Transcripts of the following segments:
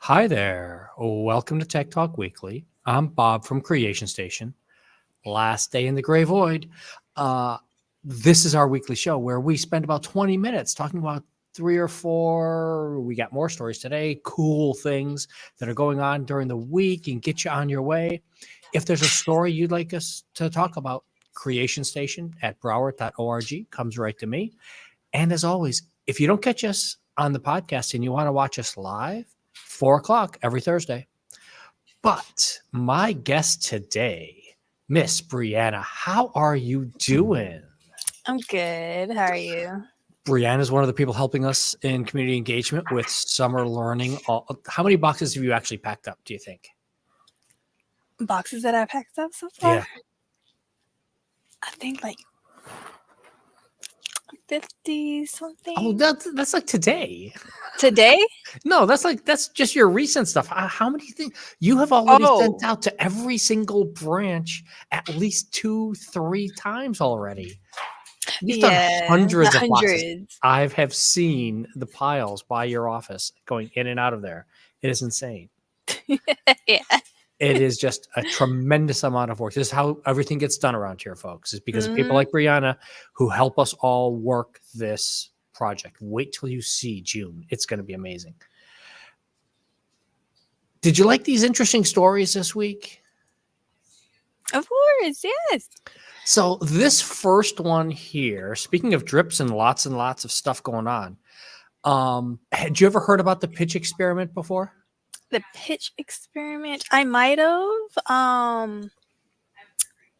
Hi there. Welcome to Tech Talk Weekly. I'm Bob from Creation Station. Last day in the gray void. This is our weekly show where we spend about 20 minutes talking about 3 or 4. We got more stories today, cool things that are going on during the week and get you on your way. If there's a story you'd like us to talk about, Creation Station at broward.org comes right to me. And as always, if you don't catch us on the podcast and you want to watch us live, 4 o'clock every Thursday. But my guest today, Miss Brianna, how are you doing? I'm good. How are you? Brianna is one of the people helping us in community engagement with summer learning. How many boxes have you actually packed up, do you think? Boxes that I packed up so far? Yeah. I think like 50 something. Oh, that's like today. Today? No, that's just your recent stuff. How many things you have already sent out to every single branch at least 2-3 times already? You've done hundreds of boxes. I have seen the piles by your office going in and out of there. It is insane. Yeah. It is just a tremendous amount of work. This is how everything gets done around here, folks. It's because of people like Brianna who help us all work this project. Wait till you see June. It's going to be amazing. Did you like these interesting stories this week? Of course, yes. So this first one here, speaking of drips and lots of stuff going on, had you ever heard about the pitch experiment before? The pitch experiment? I might have.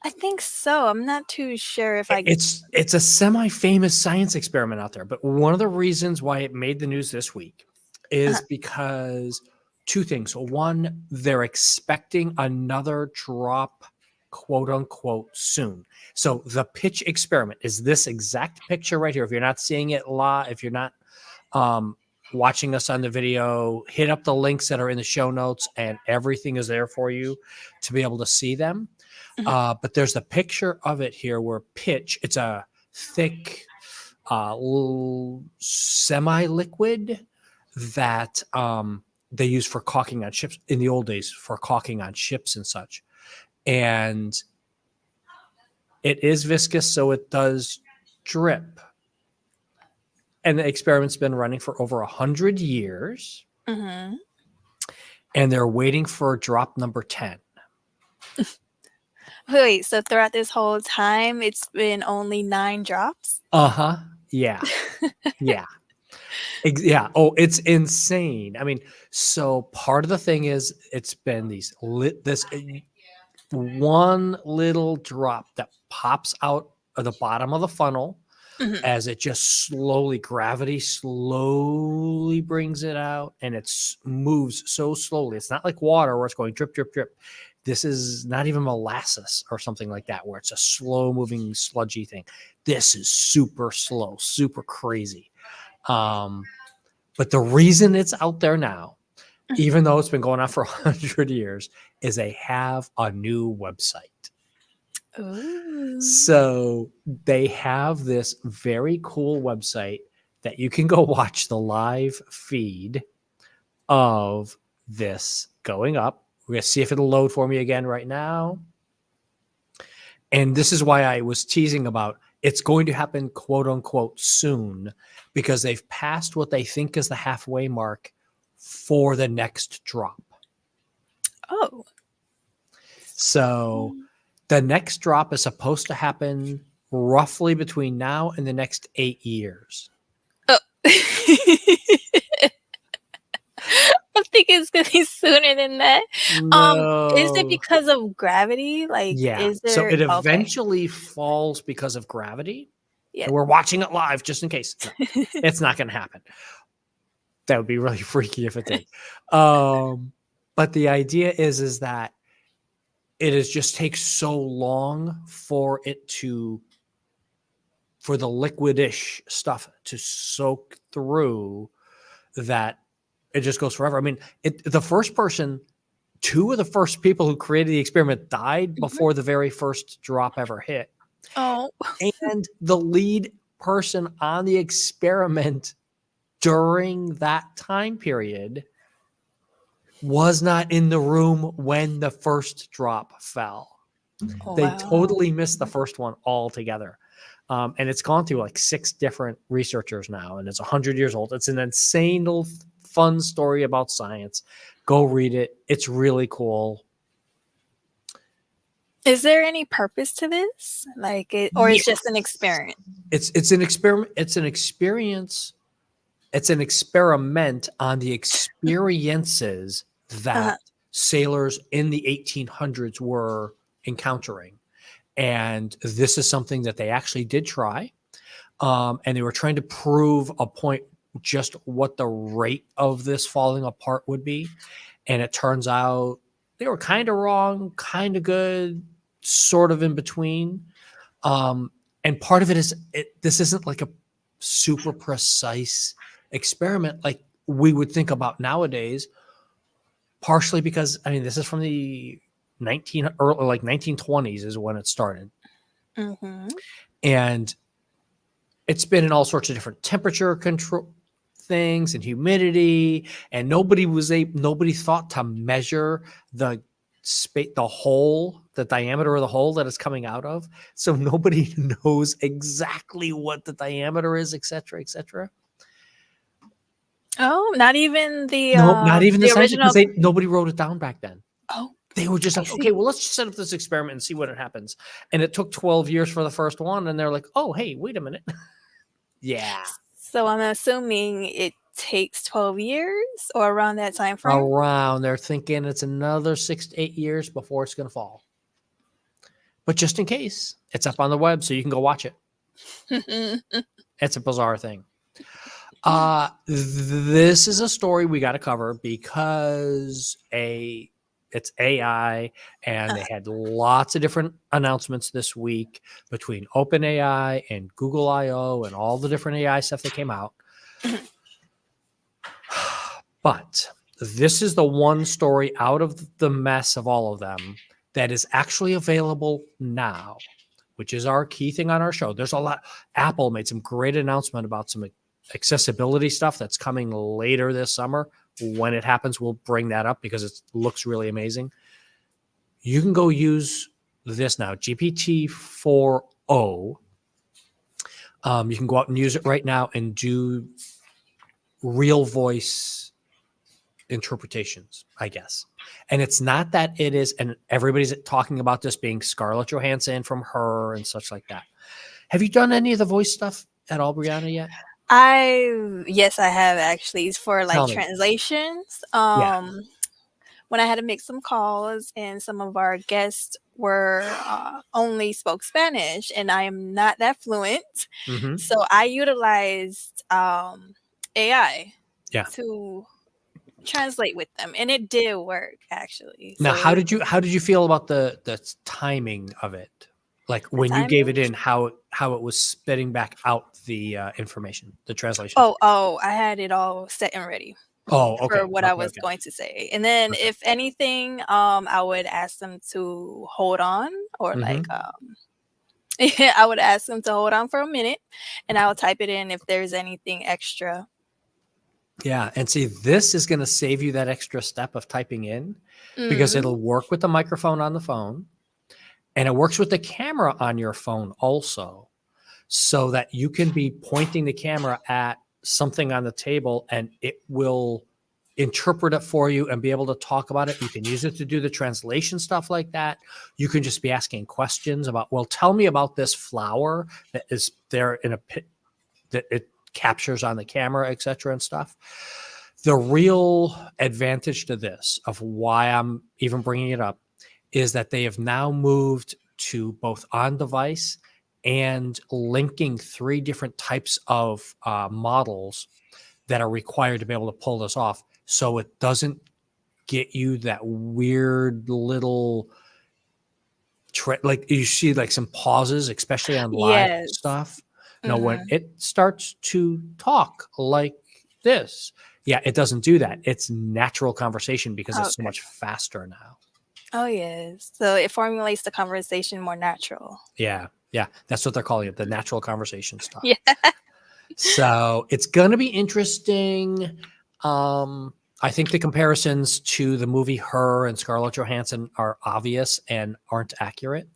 I think so. I'm not too sure if I... It's a semi-famous science experiment out there, but one of the reasons why it made the news this week is because two things. One, they're expecting another drop, quote unquote, soon. So the pitch experiment is this exact picture right here. If you're not seeing it live, if you're not watching us on the video, hit up the links that are in the show notes and everything is there for you to be able to see them. But there's a picture of it here where pitch, it's a thick semi-liquid that they use for caulking on ships in the old days, for caulking on ships and such. And it is viscous, so it does drip. And the experiment's been running for over 100 years. And they're waiting for drop number 10. Wait, so throughout this whole time, it's been only 9 drops? Yeah. Yeah. Yeah. Oh, it's insane. I mean, so part of the thing is it's been this one little drop that pops out of the bottom of the funnel as it just gravity slowly brings it out, and it moves so slowly. It's not like water where it's going drip, drip, drip. This is not even molasses or something like that, where it's a slow moving sludgy thing. This is super slow, super crazy. But the reason it's out there now, even though it's been going on for 100 years, is they have a new website. Ooh. So they have this very cool website that you can go watch the live feed of this going up. We're going to see if it'll load for me again right now. And this is why I was teasing about it's going to happen, quote unquote, soon, because they've passed what they think is the halfway mark for the next drop. Oh. So the next drop is supposed to happen roughly between now and the next 8 years. Oh. I think it's going to be sooner than that. No. Is it because of gravity? Like, yeah. Is there... So it eventually falls because of gravity. Yeah. And we're watching it live just in case. No, it's not going to happen. That would be really freaky if it did. But the idea is that it just takes so long for the liquidish stuff to soak through that it just goes forever. I mean, the first person, 2 of the first people who created the experiment died before the very first drop ever hit. Oh. And the lead person on the experiment during that time period was not in the room when the first drop fell. Oh, They wow. totally missed the first one altogether. And it's gone through like 6 different researchers now, and it's 100 years old. It's an insane little fun story about science. Go read it. It's really cool. Is there any purpose to this? Like it, or it's just an experiment? It's an experiment. It's an experience. It's an experiment on the experiences that sailors in the 1800s were encountering. And this is something that they actually did try. And they were trying to prove a point, just what the rate of this falling apart would be. And it turns out they were kind of wrong, kind of good, sort of in between. And part of it is this isn't like a super precise experiment like we would think about nowadays, partially because, I mean, this is from the 1920s is when it started. Mm-hmm. And it's been in all sorts of different temperature control things and humidity, and nobody thought to measure the hole, the diameter of the hole that it's coming out of. So nobody knows exactly what the diameter is, et cetera, et cetera. Oh, not even the No, not even the scientists, original. because nobody wrote it down back then. Oh, They were just I like, see. okay, well, let's just set up this experiment and see what happens. And it took 12 years for the first one, and they're like, oh, hey, wait a minute. Yeah. So I'm assuming it takes 12 years or around that time frame. Around, they're thinking it's another 6 to 8 years before it's going to fall. But just in case, it's up on the web, so you can go watch it. It's a bizarre thing. This is a story we got to cover because it's AI, and they had lots of different announcements this week between OpenAI and Google I/O and all the different AI stuff that came out. But this is the one story out of the mess of all of them that is actually available now, which is our key thing on our show. There's a lot. Apple made some great announcement about some accessibility stuff that's coming later this summer. When it happens, we'll bring that up because it looks really amazing. You can go use this now, GPT-4o. You can go out and use it right now and do real voice interpretations, I guess. And it's not that it is, and everybody's talking about this being Scarlett Johansson from Her and such like that. Have you done any of the voice stuff at all, Brianna, yet? Yes, I have actually. It's for like Tell me. translations. Yeah. When I had to make some calls and some of our guests were only spoke Spanish and I am not that fluent. Mm-hmm. So I utilized AI to translate with them, and it did work actually. Now, So how did you feel about the timing of it? Like when you gave it in, how it was spitting back out the information, the translation? Oh, I had it all set and ready. Oh, okay. For what I was going to say. And then if anything, I would ask them to hold on, or like I would ask them to hold on for a minute, and I would type it in if there's anything extra. Yeah, and see, this is going to save you that extra step of typing in because it'll work with the microphone on the phone, and it works with the camera on your phone also, so that you can be pointing the camera at something on the table and it will interpret it for you and be able to talk about it. You can use it to do the translation stuff like that. You can just be asking questions about, well, tell me about this flower that is there in a pit that it captures on the camera, et cetera, and stuff. The real advantage to this, of why I'm even bringing it up, is that they have now moved to both on device and linking 3 different types of models that are required to be able to pull this off. So it doesn't get you that weird little like you see like some pauses, especially on live stuff. Now, when it starts to talk like this, it doesn't do that. It's natural conversation because it's so much faster now. Oh, yes. So it formulates the conversation more natural. Yeah. That's what they're calling it, the natural conversation stuff. Yeah. So it's going to be interesting. I think the comparisons to the movie Her and Scarlett Johansson are obvious and aren't accurate,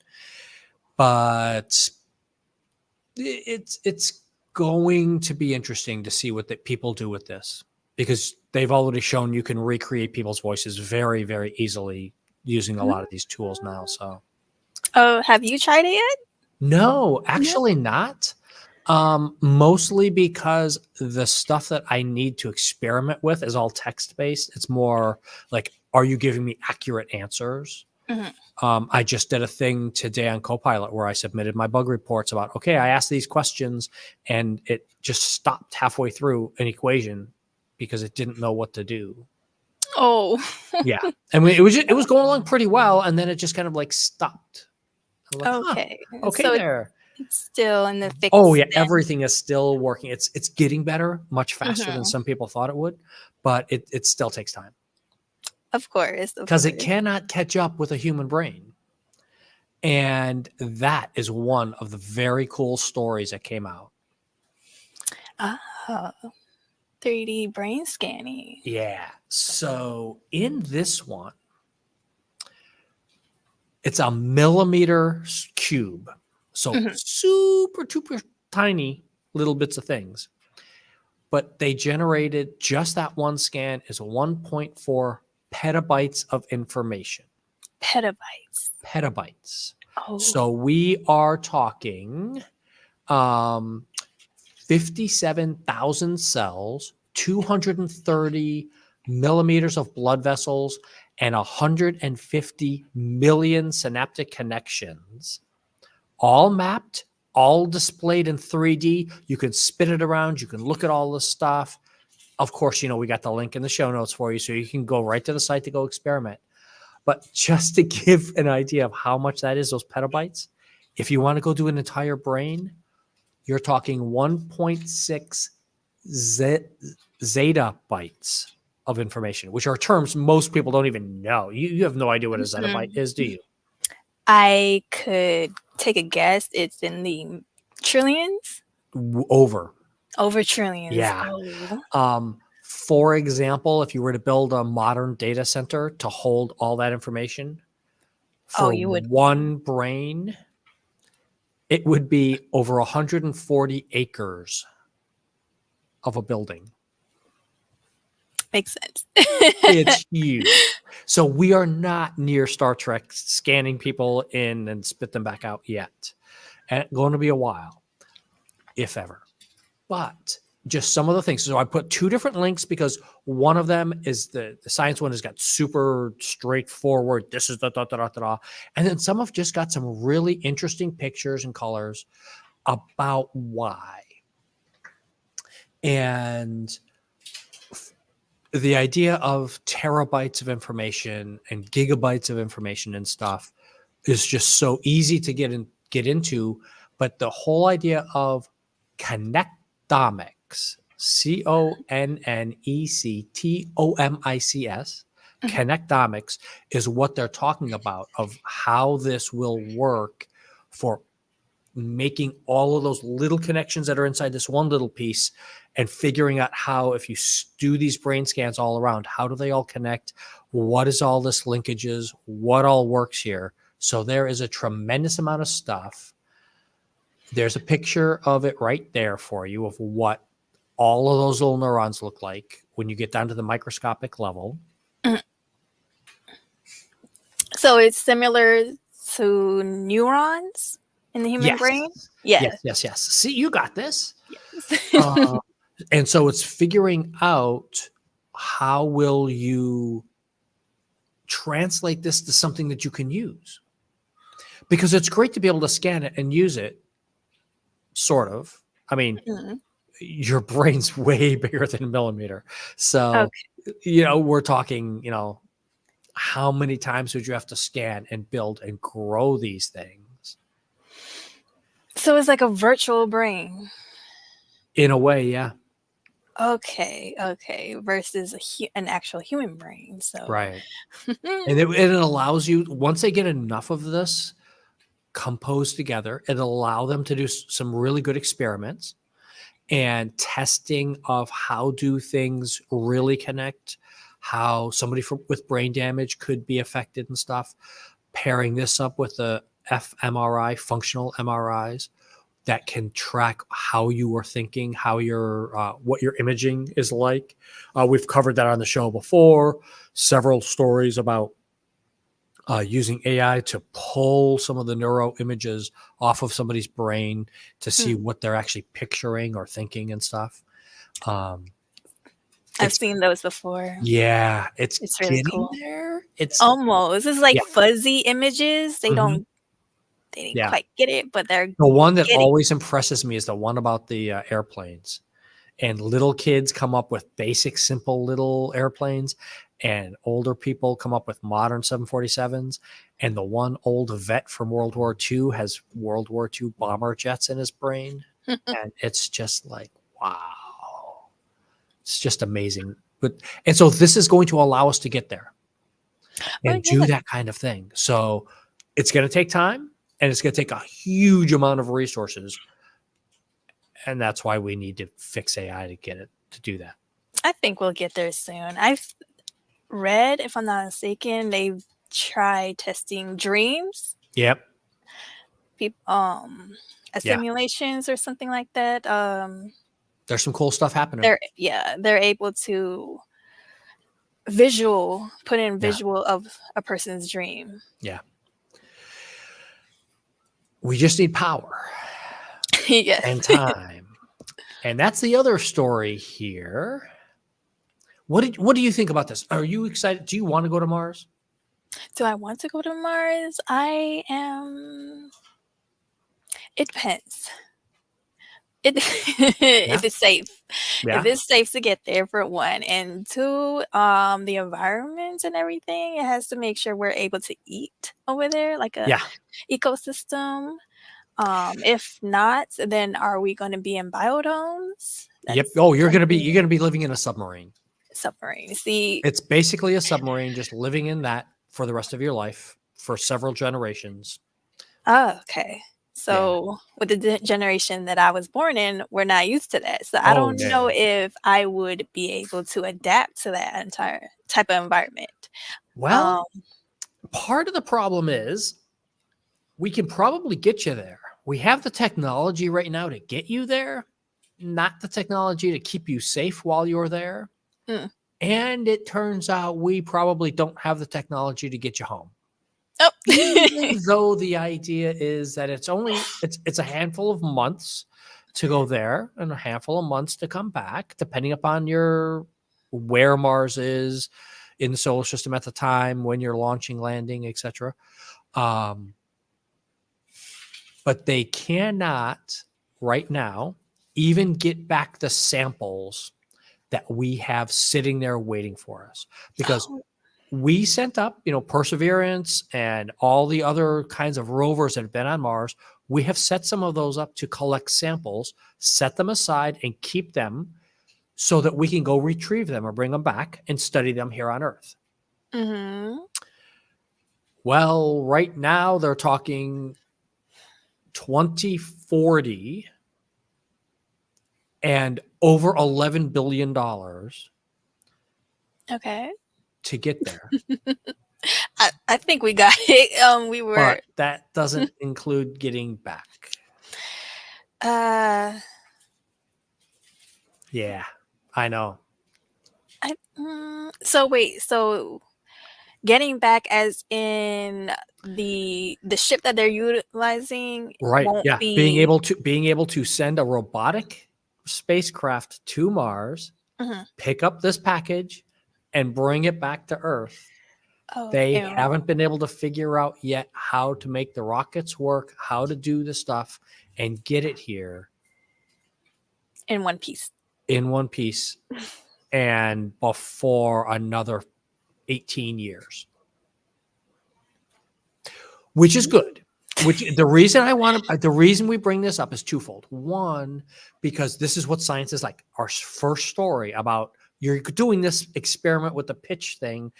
but it's going to be interesting to see what the people do with this, because they've already shown you can recreate people's voices very, very easily using a lot of these tools now. So, Oh, have you tried it yet? no, actually not. Mostly because the stuff that I need to experiment with is all text based. It's more like, are you giving me accurate answers? Mhm. I just did a thing today on Copilot where I submitted my bug reports about, okay, I asked these questions and it just stopped halfway through an equation because it didn't know what to do. Oh, Yeah. I mean, it was going along pretty well. And then it just kind of like stopped. I was like, okay. okay So there. it's still in the fix. Oh yeah, then. everything is still working. It's getting better much faster than Mhm. some people thought it would, but it still takes time Of course, of because it course. cannot catch up with a human brain. And that is one of the very cool stories that came out. Oh, 3D brain scanning. Yeah. So in this one, it's a millimeter cube. So Mhm. super, super tiny little bits of things. But they generated just that one scan is 1.4 petabytes of information. Petabytes. Petabytes. Oh, So we are talking 57,000 cells, 230 millimeters of blood vessels, and 150 million synaptic connections, all mapped, all displayed in 3D. You can spin it around. You can look at all this stuff. Of course, we got the link in the show notes for you, so you can go right to the site to go experiment. But just to give an idea of how much that is, those petabytes, if you want to go do an entire brain, you're talking 1.6 zettabytes of information, which are terms most people don't even know. You have no idea what a zettabyte is, do you? I could take a guess. It's in the trillions, Over. over trillions. Yeah. Oh, For example, if you were to build a modern data center to hold all that information oh, for you would. one brain, it would be over 140 acres of a building. Makes sense. It's huge. So we are not near Star Trek scanning people in and spit them back out yet. And it's going to be a while, if ever. But just some of the things. So I put two different links because one of them is the science one has got super straightforward. This is da. And then some have just got some really interesting pictures and colors about why. And the idea of terabytes of information and gigabytes of information and stuff is just so easy to get into. But the whole idea of connectomics, CONNECTOMICS, connectomics is what they're talking about, of how this will work for making all of those little connections that are inside this one little piece and figuring out how, if you do these brain scans all around, how do they all connect? What is all this linkages? What all works here? So there is a tremendous amount of stuff. There's a picture of it right there for you of what all of those little neurons look like when you get down to the microscopic level. So it's similar to neurons in the human brain? Yes. Yes. See, you got this. Yes. And so it's figuring out how will you translate this to something that you can use, because it's great to be able to scan it and use it, sort of. I mean, Mhm. your brain's way bigger than a millimeter. So, Okay. we're talking, how many times would you have to scan and build and grow these things? So it's like a virtual brain. In a way, yeah. Okay. Versus an actual human brain. So Right. And it allows you, once they get enough of this composed together, it allow them to do some really good experiments and testing of how do things really connect, how somebody with brain damage could be affected and stuff. Pairing this up with the fMRI, functional MRIs, that can track how you are thinking, how what your imaging is like. We've covered that on the show before. Several stories about using AI to pull some of the neuro images off of somebody's brain to see what they're actually picturing or thinking and stuff. I've seen those before. Yeah, it's really getting cool. there. It's Almost. This is like fuzzy images. They didn't quite get it, but they're the one that getting. always impresses me is the one about the airplanes. And little kids come up with basic, simple little airplanes, and older people come up with modern 747s. And the one old vet from World War II has World War II bomber jets in his brain. And it's just like, wow. It's just amazing. And so this is going to allow us to get there and do that kind of thing. So it's going to take time, and it's going to take a huge amount of resources. And that's why we need to fix AI to get it to do that. I think we'll get there soon. I've read, if I'm not mistaken, they've tried testing dreams. Yep. Simulations or something like that. There's some cool stuff happening. They're able to put in visual of a person's dream. Yeah. We just need power. Yes. And time. And that's the other story here. What do you think about this? Are you excited? Do you want to go to Mars? Do I want to go to Mars? I am. It depends. If it's safe. Yeah. If it's safe to get there, for one, and two, the environment and everything, it has to make sure we're able to eat over there, like a ecosystem. If not, then are we going to be in biodomes? Yep. Oh, you're gonna be living in a submarine. See, it's basically a submarine, just living in that for the rest of your life for several generations. Oh, okay. So with the generation that I was born in, we're not used to that. So I don't know if I would be able to adapt to that entire type of environment. Well, part of the problem is we can probably get you there. We have the technology right now to get you there, not the technology to keep you safe while you're there. And it turns out we probably don't have the technology to get you home. Oh. Even though the idea is that it's a handful of months to go there and a handful of months to come back, depending upon where Mars is in the solar system at the time, when you're launching, landing, etc. But they cannot right now even get back the samples that we have sitting there waiting for us, because we sent up, Perseverance and all the other kinds of rovers that have been on Mars. We have set some of those up to collect samples, set them aside, and keep them so that we can go retrieve them or bring them back and study them here on Earth. Mm-hmm. Well, right now they're talking 2040 and over $11 billion. Okay. To get there. I think we got it. But that doesn't include getting back. Yeah, I know. So getting back as in the ship that they're utilizing, right? Won't be... being able to send a robotic spacecraft to Mars, pick up this package, and bring it back to Earth. They haven't been able to figure out yet how to make the rockets work, how to do the stuff, and get it here in one piece. And before another 18 years, which is good. The reason we bring this up is twofold. One, because this is what science is like. Our first story about you're doing this experiment with the pitch thing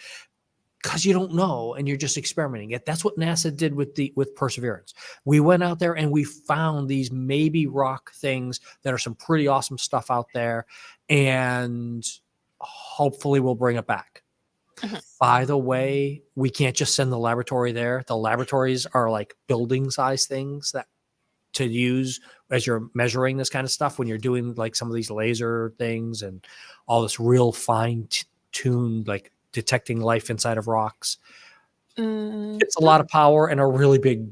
because you don't know and you're just experimenting. That's what NASA did with Perseverance. We went out there and we found these maybe rock things that are some pretty awesome stuff out there, and hopefully we'll bring it back. Mhm. By the way, we can't just send the laboratory there. The laboratories are like building size things that to use as you're measuring this kind of stuff when you're doing like some of these laser things and all this real fine tuned like detecting life inside of rocks. It's a lot of power and a really big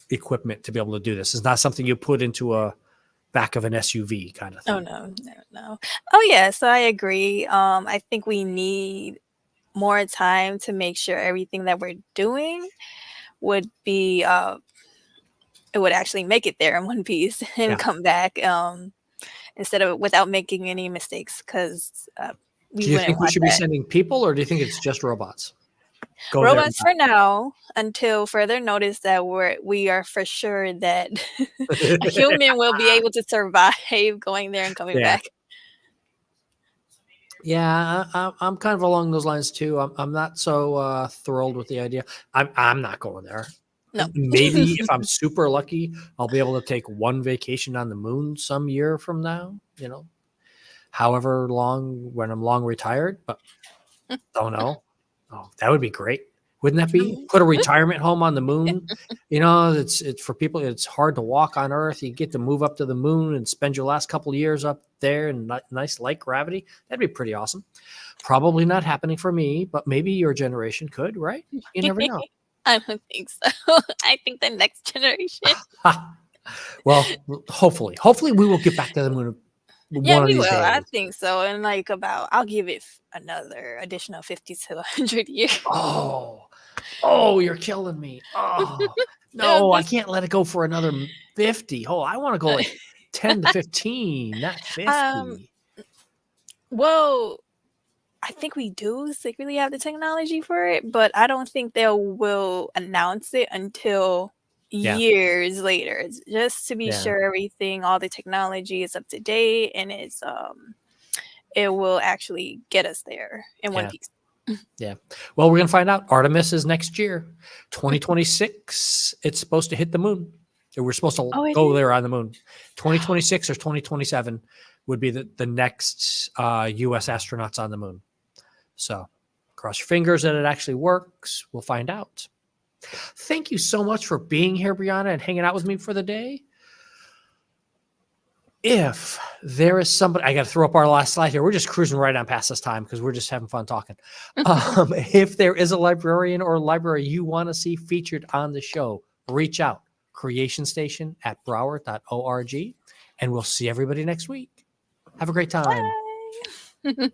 equipment to be able to do this. It's not something you put into a back of an SUV kind of Oh thing. no, no, no. Oh yeah, so I agree. I think we need more time to make sure everything that we're doing would be it would actually make it there in one piece and Yeah. come back instead of without making any mistakes because we Do you wouldn't think we want should be that. sending people or do you think it's just robots? Go there and Robots for now until further notice that we are for sure that a die. human will be able to survive going there and coming Yeah. back. Yeah, I'm kind of along those lines too. I'm not so thrilled with the idea. I'm not going there. No. Maybe if I'm super lucky, I'll be able to take one vacation on the moon some year from now. However long when I'm long retired, but don't know. Oh, that would be great. Wouldn't that be? Put a retirement home on the moon. It's for people. It's hard to walk on Earth. You get to move up to the moon and spend your last couple of years up there in nice light gravity. That'd be pretty awesome. Probably not happening for me, but maybe your generation could, right? You never know. I don't think so. I think the next generation. Ha. Well, hopefully we will get back to the moon Yeah, one of we will. these I days. think so. And like I'll give it another additional 50 to 100 years. Oh, you're killing me. Oh, no, I This, can't let it go for another 50. Oh, I want to go like 10 to 15, not um, 50. well, I think we do secretly have the technology for it, but I don't think they will announce it until Yeah, years later, just to be yeah, sure everything, all the technology is up to date and it will actually get us there in one yeah, piece. yeah. Well, we're going to find out. Artemis is next year, 2026. It's supposed to hit the moon. We're supposed to Oh, it go is? there on the moon. 2026 or 2027 would be the next US astronauts on the moon. So cross your fingers that it actually works. We'll find out. Thank you so much for being here, Brianna, and hanging out with me for the day. If there is somebody, I got to throw up our last slide here. We're just cruising right on past this time because we're just having fun talking. If there is a librarian or library you want to see featured on the show, reach out, creationstation@broward.org, and we'll see everybody next week. Have a great time. Bye.